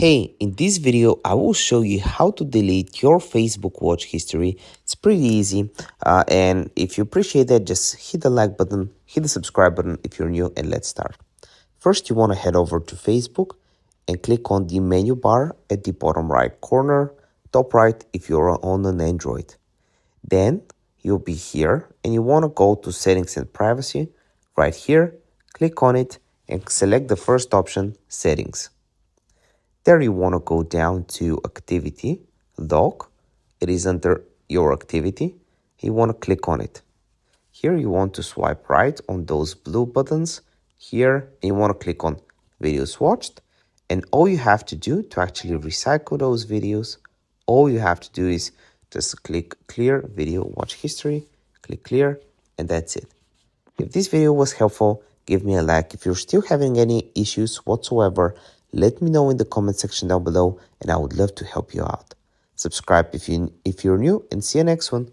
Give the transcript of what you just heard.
Hey, in this video, I will show you how to delete your Facebook watch history. It's pretty easy. And if you appreciate that, just hit the like button, hit the subscribe button if you're new, and let's start. First, you want to head over to Facebook and click on the menu bar at the bottom right corner, top right if you're on an Android. Then you'll be here and you want to go to settings and privacy. Right here, click on it and select the first option, settings. There you want to go down to activity, log. It is under your activity. You want to click on it. Here you want to swipe right on those blue buttons. Here you want to click on videos watched. And all you have to do to actually recycle those videos, all you have to do is just click clear video watch history, click clear, and that's it. If this video was helpful, give me a like. If you're still having any issues whatsoever, let me know in the comment section down below and I would love to help you out. Subscribe if you're new and see you next one.